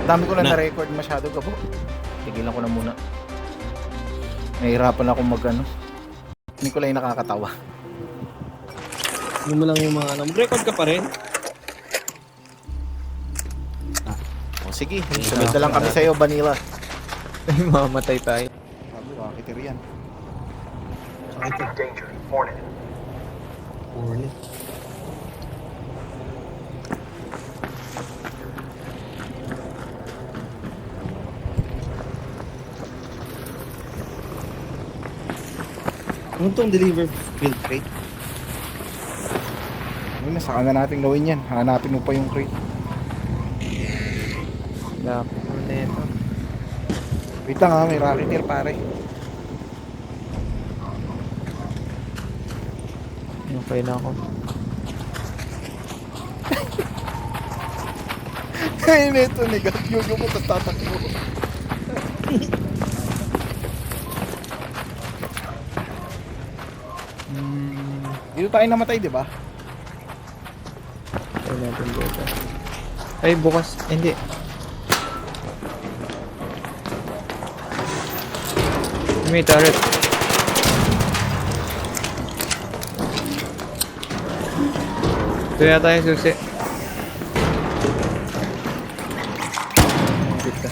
Dami ko na na-record masyado ka po. Tigilan ko na muna. Nahihirapan ako mag-ano. Hindi ko lang yung nakakatawa. Hindi mo lang yung mga ano. Mag-record ka pa rin? O sige, sunod na lang kami sa'yo, Vanilla. Ay, mamamatay tayo. Sabi, wakitir yan. Danger. Hornet. Hornet. Ano itong deliver build crate? Ayun na, saka na natin gawin yan. Hanapin mo pa yung crate. Lapit mo na ito. Wait lang ha, may rocketeer pare. Okay na ako. Ay, neto, yung mo tatakbo. Dito tayo namatay, di ba? Ay, natin dito. Ay, bukas. Hindi. May turret. Ito yata yung susi. Dito.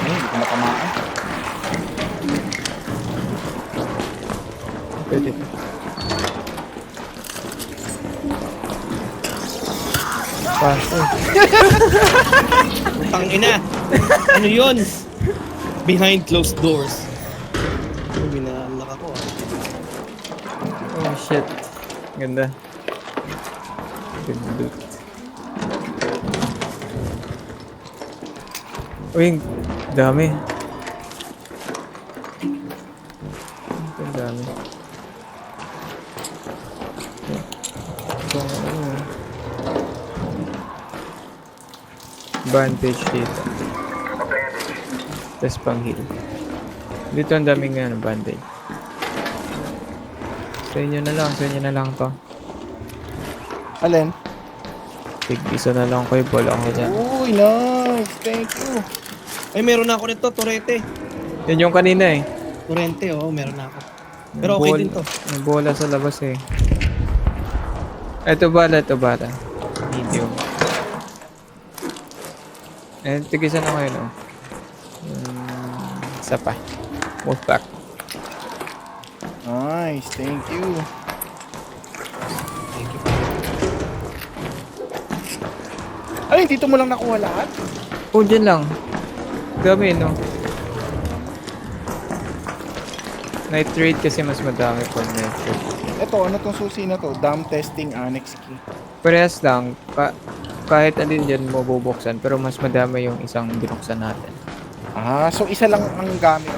Ay, hindi ko matamaan. Dito. Paso. Putang ina! Ano yun? Behind closed doors. Ay, binalak ako ah. Oh shit. Ganda. Good loot. Uy, dami. Ang dami. Itong ano. Bandage dito. Tapos pang heal. Dito ang daming ano, bandage. Sa inyo na lang to. Alin? Tig-isa na lang kayo, bola ko dyan. Uy, nice! Thank you! Ay, meron na ako nito, Torete. Yan yung kanina eh. Torrente, oh, meron na ako. Pero May okay ball- din to. May bola sa labas eh. Ito bala. Medium. Eh, tig-isa na kayo, no? Isa pa. Wolfpack. Nice, thank you. Thank you. Ay, dito mo lang nakuha lahat? Oh, dyan lang. Dami, no? Nitrate kasi mas madami pag nitrate. Ito, ano tong susi na to? Dam testing annex key. Parehas lang. Kahit alin dyan mo bubuksan, pero mas madami yung isang binuksan natin. Ah, so isa lang ang gamit.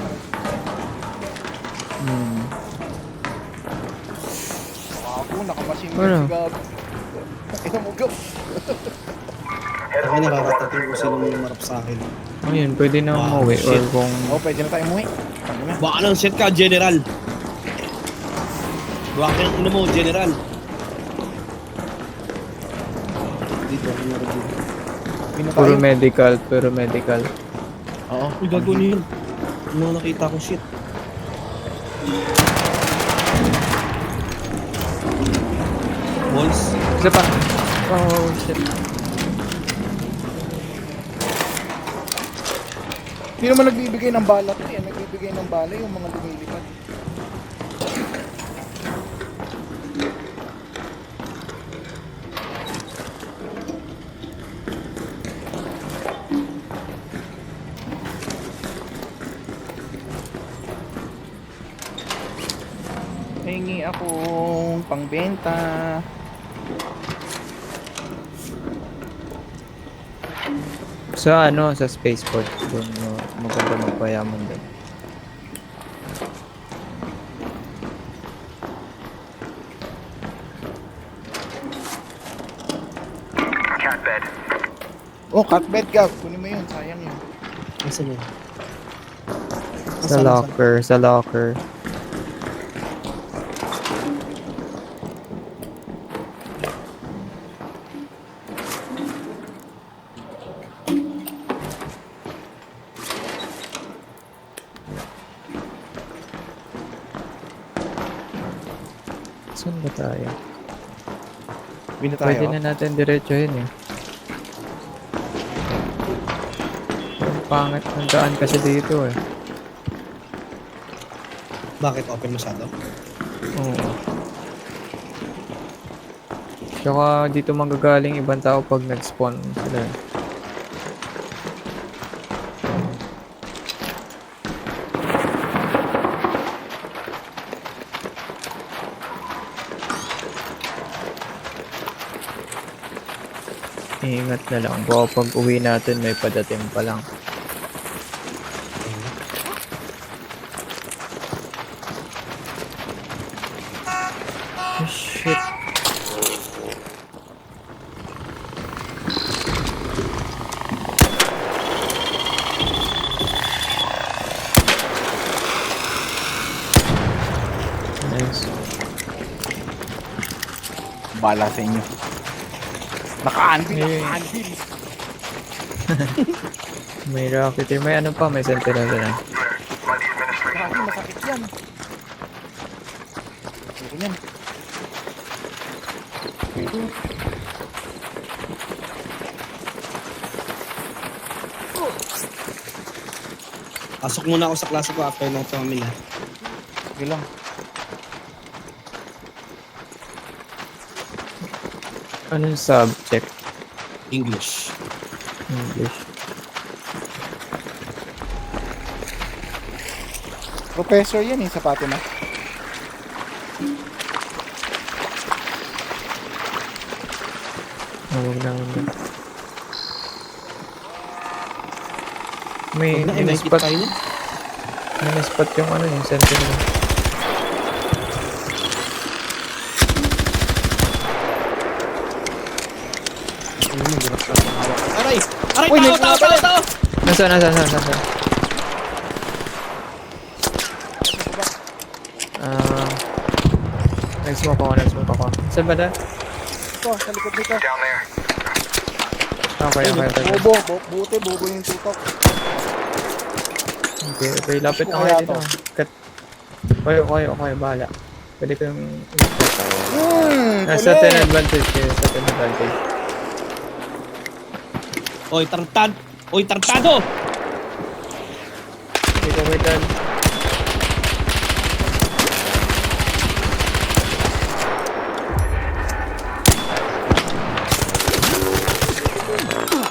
Ako, nakamasin mo Ano? si Gab. Ito mo, Gab. Ako nakakatating ko sila may marap sa akin. Ayun, pwede na Wow, umuwi or shit. kung... Oh, pwede na tayo umuwi. Ano na? Baka nang shit ka, General. Baka nang ina mo, General. Dito, meron dito. Pino tayo. Puro medical. Oo. Uy, gago na yun. Ano nakita ko shit. Balls. Isa pa. Oh, shit. Hindi naman nagbibigay ng bala to eh. Nagbibigay ng bala yung mga lumilipad. Hingi akong pangbenta. Sa ano, sa spaceport. Doon maganda magpayaman din. Oh, cut bed, Gab. Kunin mo yun. Sayang yun. Nasaan yun? Sa locker. Saan ba tayo? Bina tayo. Pwede na natin diretsuhin eh. Ang pangit ng daan kasi dito eh. Bakit open masyado? Oo. Tsaka dito manggagaling ibang tao pag nag-spawn sila. Ingat na lang. Baka pag uwi natin may padating pa lang. Oh, shit. Nice. Bala sa inyo. Naka-anvil, Eh. naka-anvil. May rocketeer. May ano pa? May sentinel na. Grabe, masakit yan. Ano yan? Pasok muna ako sa klase ko after ng ito ha. Sige lang. Anong subject? English. English. Professor yan eh, sa Fatima. Huwag na, huwag na. May Huwag na, may spot. tayo na. May spot yung ano yung sentinel. Ano mo, hirap ka ng hawak. Aray! Aray! Uy, may Tao! mga Tao! Nasaan? Nag-smoke ako. Saan ba na? Ito, sa likod dito. Okay. Bobo yung tutok. Okay, lapit na kayo Kaya dito. to. Cut. Okay, bahala. Pwede ko yung... Nasa Tuloy. 10 advantage kayo, sa 10 advantage. Oy, tartado! Hindi ko may done.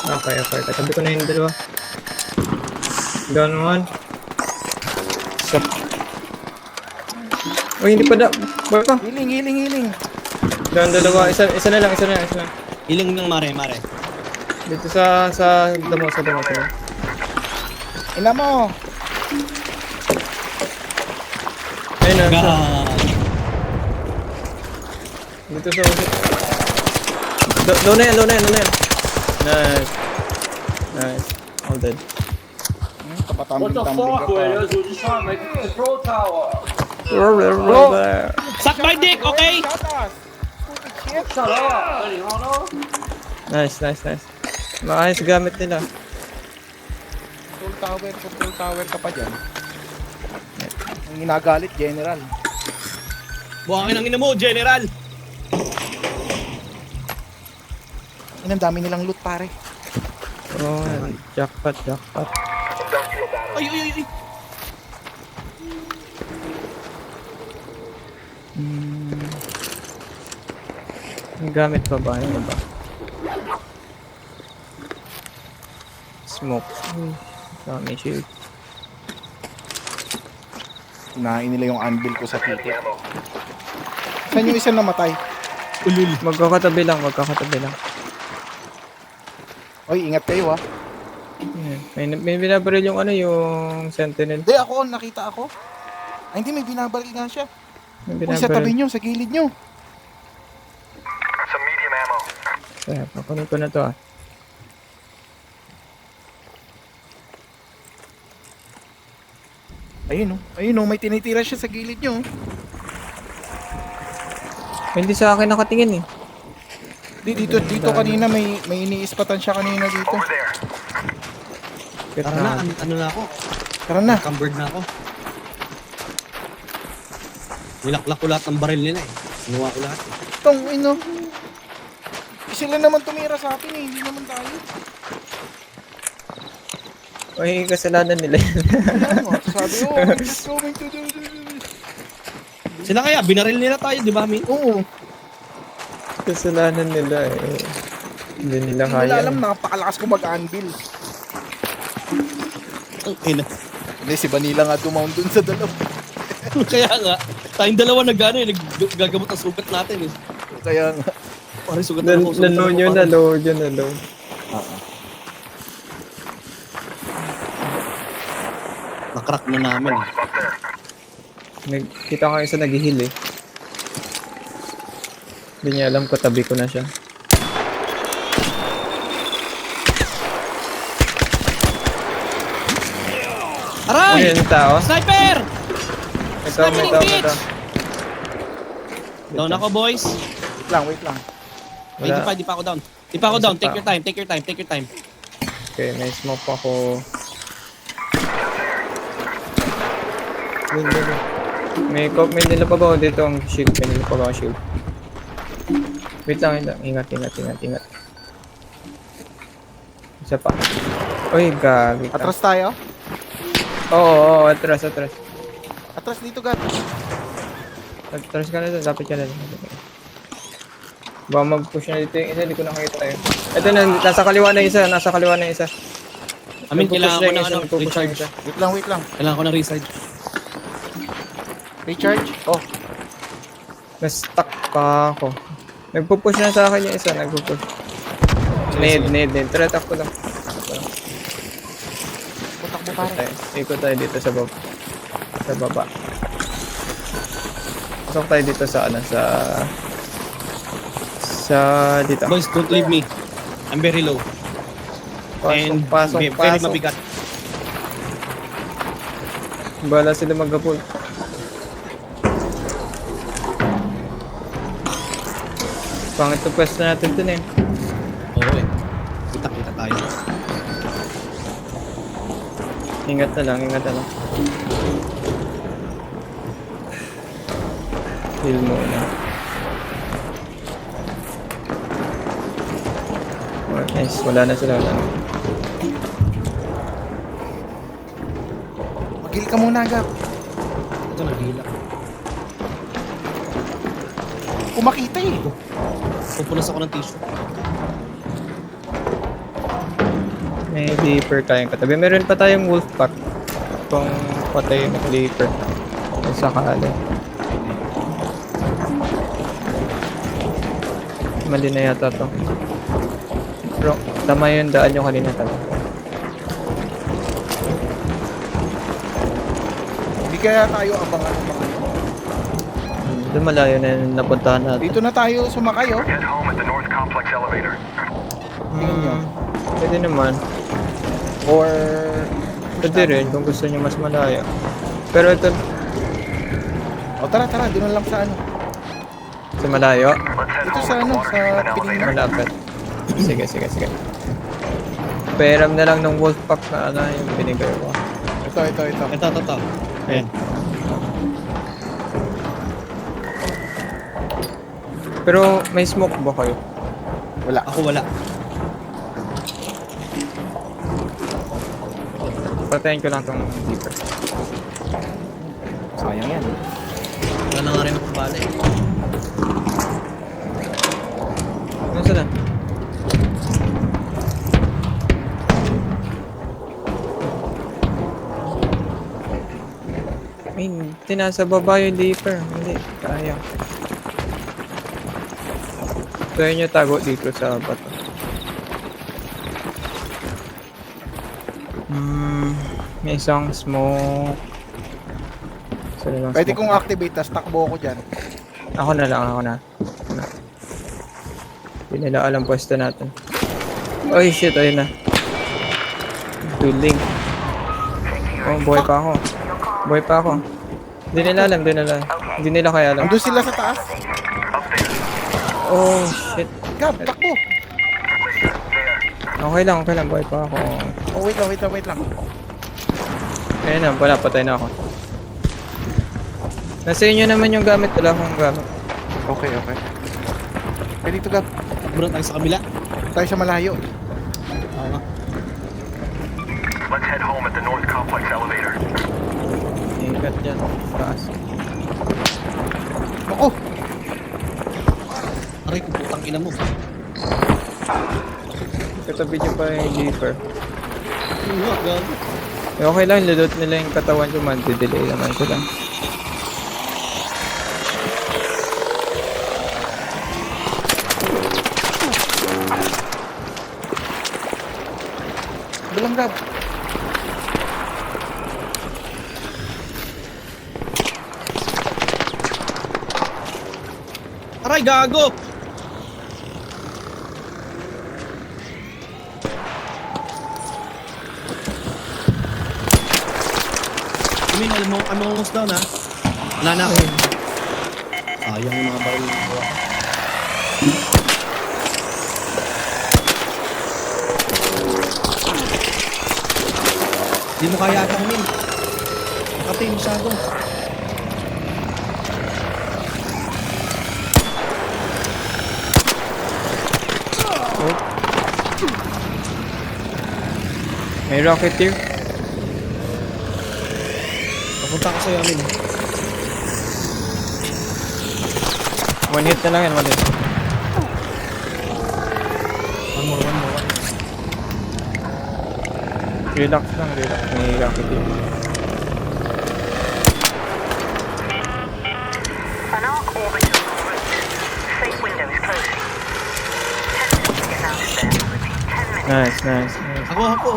Okay. Katabi ko na yung dalawa. Down one. Stop. Uy, hindi pa da. Boy pa. Healing. Down dalawa. Isa na lang. Ilang ng mare. Dito sa damo. Ina mo. Ayun na. God! Dito sa uso. Low na yan. Nice. All dead. Tapatambing ka pa. Suck my dick, okay? Shut us. Nice. Maayos gamit nila. Control tower ka pa dyan. Ang ginagalit, General. Buhangin ang ina mo, General! Ang dami nilang loot, pare. Oh, jackpot. Ay! Ang gamit pa ba? Ano ba? Smoke. Dami shield. Unahin nila yung anvil ko sa titi. Saan yung isa namatay? Ulul. Magkakatabi lang. Oy, ingat kayo ha. Yan. May binabaril yung yung sentinel. Hindi, nakita ako. Ay, hindi, may binabaril nga siya. May Uy, sa tabi nyo, sa gilid nyo. Kaya, pakunin ko na to ah. Ayun oh, may tinitira siya sa gilid nyo. Hindi sa akin nakatingin eh. Dito kanina may iniispatan siya kanina dito. Kaya Tara na, ano na ako? Tara na. Cumbered na ako. Nilaklak ko lahat ng baril nila eh. Ginawa ko lahat. Tong, ino. Sila naman tumira sa atin eh, hindi naman tayo. Ay, kasalanan nila yan. Kaya nga, sabi, oh, we're just going to do. Sila kaya, binaril nila tayo, di ba, Min? Oo, Kasalanan nila eh. Hindi nila hindi nila kaya. alam, napakalakas ko mag-anvil. Okay na. Hindi, si Vanilla nga tumount dun sa dalaw. Kaya nga, tayong dalawa nag-ano eh, naggagamot ang sugat natin eh. Kaya nga. Parang sugat na ako. Naload yun, naload yun, naload. Nakrack na namin eh. Kita ko isa nag-heal eh. Hindi niya alam ko, tabi ko na siya. Aray! Ayun yung tao. Sniper! Ito, ito. Down ako, boys. Wait lang. Ay, di pa ako down. Di pa ako down. Take your time, take your time, take your time. Okay, may smoke pa ako. May nila pa ba ako dito ang shield? May nila pa ba ako shield? Wait lang. Ingat. Isa pa. Uy, gagi ka. Atras tayo? Oo, atras. Atras dito, Gat. Atras ka na doon, dapat ka na doon. Baka mag-push na dito yung isa, hindi ko nakakita tayo. Ito na, nasa kaliwa na isa. Amin, kailangan ko ng ano, nagpupush na recharge. isa. Wait lang. Kailangan ko ng recharge. Recharge? Oh, Na-stuck pa ako. Nagpupush na sa akin yung isa, nagpupush. Need. Tara, takbo lang. putak mo pare. Ikot tayo dito sa baba. Pasok tayo dito sa dito. Boys, don't leave me. I'm very low. And very Pasok. mabigat. Bala sila mag-gapol. Pangit to pwesto natin dun eh. Oo eh. Kita tayo. Ingat na lang. Heal muna. Oh, nice, wala na sila. Mag-heal ka muna, Gat. Ito, naghila. Kumakita eh. Pupunas ako ng tissue. May leaper tayong katabi. Meron pa tayong wolf pack. Kung patay ng leaper. Kung sakali. Mali na yata to. Pero tama yung daan nyo kanina talaga. Hindi kaya tayo abangan ng mga ito. Doon malayo na yung napuntahan natin. Dito na tayo sumakay, oh. Get home at the North Complex elevator. Tingin nyo. Pwede naman. Or... Pwede rin kung gusto nyo mas malayo. Pero ito, O tara, doon na lang sa ano. sa malayo. Let's head Ito home sa at the ano, water sa treatment piling elevator. Malapit. Sige. Peram na lang ng wolf pack na ano yung binigay ko. Ito. Ito. Ayan. Pero may smoke ba kayo? Wala. Ako wala. Patayin ko lang tong leaper. Sayang yan. Wala na nga rin ako bala eh. Nasaan na? Ay, hindi nasa baba yung leaper. Hindi, kaya. Kaya nyo tago dito sa bato. May isang smoke. Pwede kong activate, tas takbo ako dyan. Ako na. Hindi nila alam pwesto natin. Oy, shit, ayun na. Dueling. Oh, buhay pa ako. Hindi nila alam. Hindi nila kaya alam. Andun sila sa taas. Oh, shit. Gab, takbo. Okay lang. Buhay pa ako. Oh, wait lang. Ayun na, wala. Patay na ako. Nasa inyo naman yung gamit. Wala akong gamit. Okay, okay. Okay, dito Gab. Bro, tayo sa kabila. Tayo sa malayo. Oo nga. Let's head home at the North Complex elevator. Ingat dyan. Taas. Ako! Aray, putang ina mo. Katabi nyo pa yung leaper. Ano nga, gago. Okay lang, lulot nila yung katawan ko man. Didelay naman sila. Bilang Gab. Aray, gago! Kumin, alam mo, I'm almost down ha. Wala na ako. Sayang yung mga baril na gawa. Hindi mo kaya ata kumin. Nakatay masyado. May rocketeer. Papunta ko sa'yo, Amin. One hit na lang yan, one hit. One more, one more. Relax lang, relax. May rocketeer. An arc orbital route. Safe window is closing. 10 minutes to get out of there. Repeat, 10 minutes. Nice, nice, nice. Ako.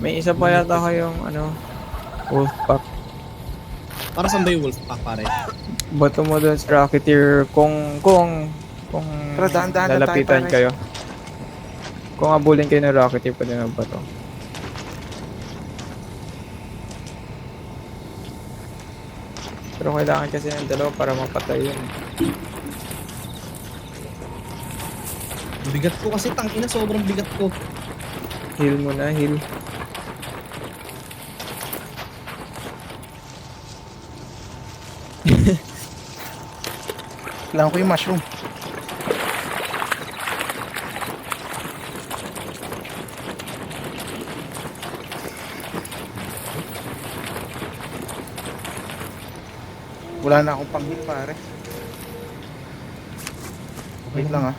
May isa pa yata kayong ano, Wolfpack. Para saan ba yung wolf pack, pare? Bato mo dun sa rocketeer kung Pero dahan-dahan na lalapitan tayo, kayo. Kung abulin kayo ng rocketeer, pwede na bato. Pero kailangan kasi ng dalawa para mapatay yun. Bigat ko kasi, tangina, sobrang bigat ko. Heal mo na, heal. Kailangan ko yung mushroom. Wala na akong pang-hit pare. Wait lang ah.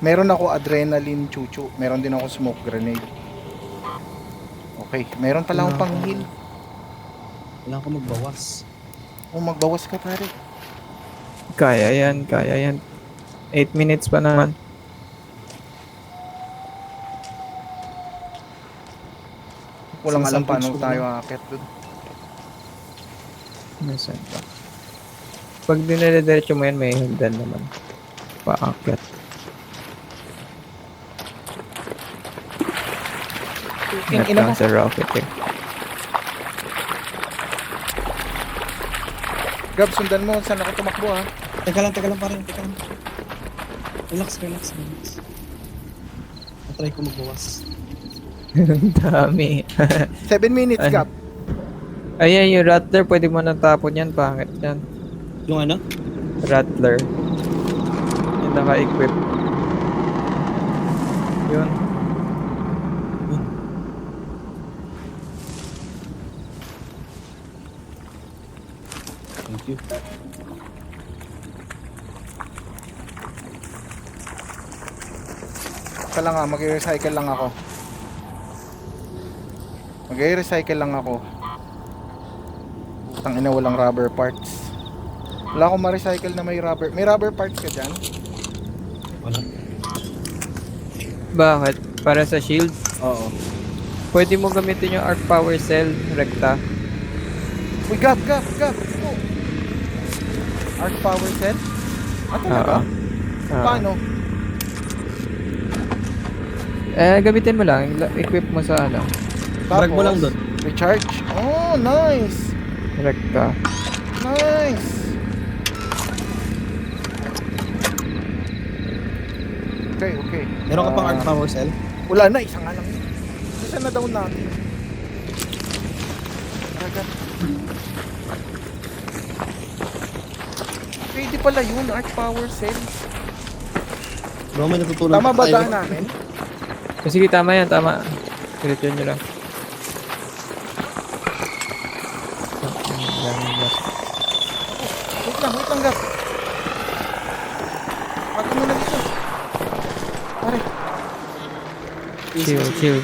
Meron ako adrenaline chuchu. Meron din ako smoke grenade. Okay, meron pala akong pang-heal. Wala akong magbawas. Oh, magbawas ka pare. Kaya yan, kaya yan. 8 minutes pa naman. Walang alam Sinasabi paano ko tayo na. aakyat dun. Nasaan ba? Pag dinediretso mo yan, may hagdan naman. Paakyat. King Net ina lang mo. sa rocket eh. Gab, sundan mo saan ako tumakbo ha. Teka lang, pare. Teka lang. Relax. Natry ko magbawas. Ang dami. 7 minutes Ano? Gab. Ayan, yung Rattler, pwede mo nang tapon yan. Pangit yan. Yung ano? Rattler. Yung naka-equip. Yun. Thank you. Ika lang nga, mag-recycle lang ako. Mag-recycle lang ako. Tangina, walang rubber parts. Wala akong ma-recycle na may rubber. May rubber parts ka dyan? Wala. Bakit? Para sa shield? Oo. Pwede mo gamitin yung arc power cell, rekta. Uy, Gab! Oh. Arc power set? Ah, talaga? Oo. Paano? Gamitin mo lang. Equip mo sa ano. Drag mo lang doon. Recharge? Oh, nice! Rekta. Nice! Okay. Meron ka pang arc power cell? Wala na, isa nga lang. Isa na down natin. Agad. Pwede pala yun, arc power cells. Bro, may natutunan Tama ba tayo. daan namin? Sige, tama yan, tama. Diretso nyo lang. Wait lang, Gab. Pag muna dito. Pare, Chill.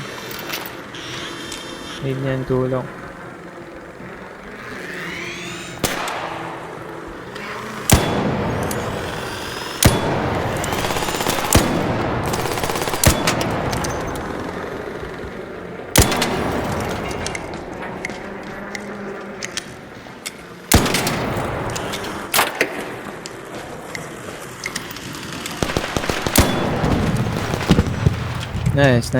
Need niyan tulong. Nice.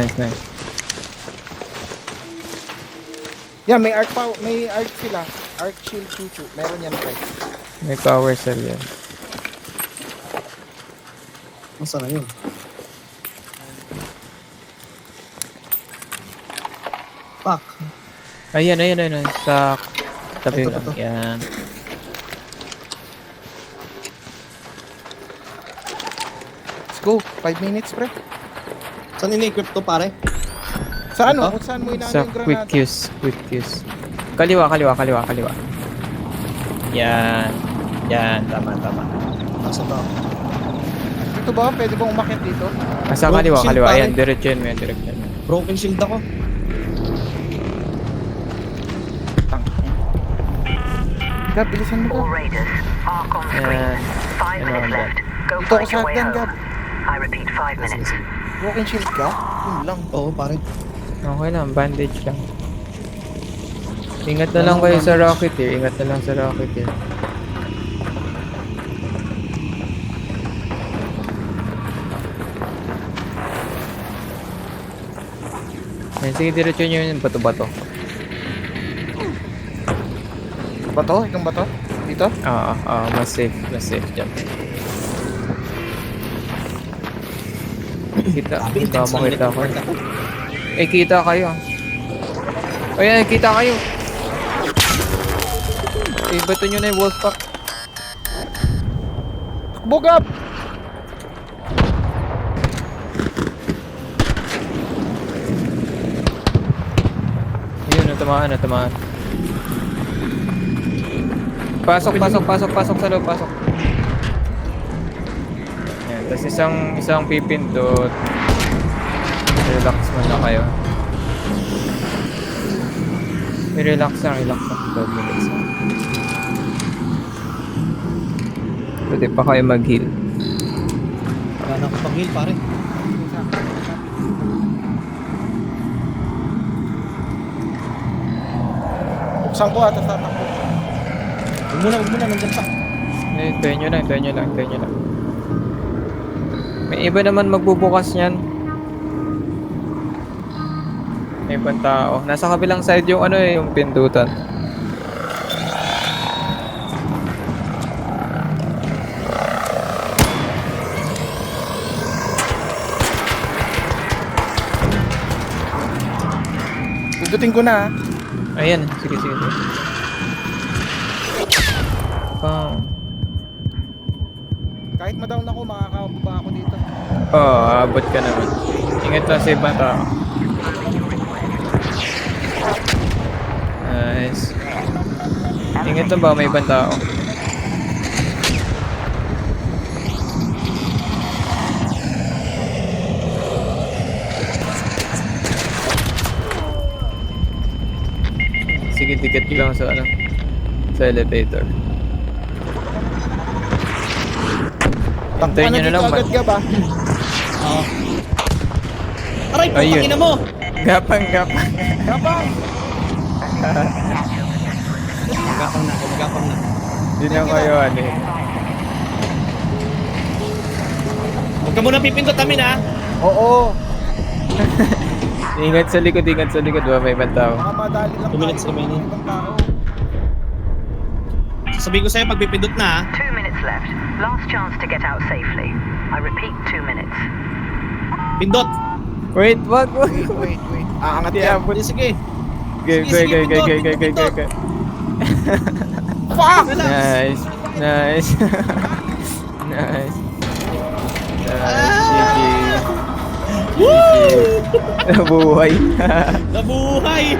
yan, may arc sila. Arc shield chuchu. Meron yan, pre. May power cell yan. Masa na yun? Fuck. Ayan. Sa tabi Ito, lang. ito. Yan. Let's go. 5 minutes, pre. Saan ini-equip to, pare? Sa ano? Ito? Kung saan mo inaano Sa yung quick granada? use. Kaliwa. Yan. Tama. Nasa ba? Dito ba? Pwede bang umakyat dito? Nasa Bro, kaliwa. shield, pare. Ayan, diretso mo yan. Broken shield ako. Gab, bilisan mo, All Gab. raiders, arc on screen. Yan. 5 minutes Ano, left. Go Dito ako find sa your way hagdan, home. Gab. I repeat, 5 minutes. Broken shield ka? Yun lang. Oo, pare. Okay lang, bandage lang. Ingat na lang kayo sa Rocketeer. Ayun, sige, diretso nyo yun, bato-bato. Ba to? Itong ba to? Dito? Mas safe dyan. Kita makita ko. Kita kayo. Ayan, kita kayo. Bato nyo na yung wolfpack. Takbo, Gab! Yun, natamaan. Pasok sa loob, pasok. Ayan, tapos isang pipindot. Relax muna kayo. Relax lang. 12 minutes lang. Pwede pa kayo mag-heal. Wala na ako pang-heal, pare. Buksan ko at tatakbo. Huwag muna, nandyan pa. Tayo nyo lang. May iba naman magbubukas niyan. May ibang tao. Nasa kabilang side yung yung pindutan. Pindutin ko na, ha? Ayan, sige. Kahit madown ako, makakababa ako dito. Abot ka naman. Ingat lang sa ibang tao. Nice. Ingat lang ba, may ibang tao. Sige, dikit lang sa sa elevator. Hintayin nyo na lang. Agad, Gab, ha? Oo. Aray, Ayun. putang ina mo! Gapang. Gabang! Magapang na. Hindi na kayo Huwag ka muna pipindot namin, ha? Oo. Ingat sa likod ba, may ibang tao. Baka madali lang 2 minutes tayo ng remaining. ibang tao. Sasabihin ko sa'yo pag pipindot na, ha? 2 minutes left. Last chance to get out safely. I repeat, 2 minutes. Pindot! Wait, wag. Wait. Aangat Hindi yan. abot. Sige. Go. Fuck! Nice. Nice. Nice. GG. Woo! Nabuhay. Nabuhay!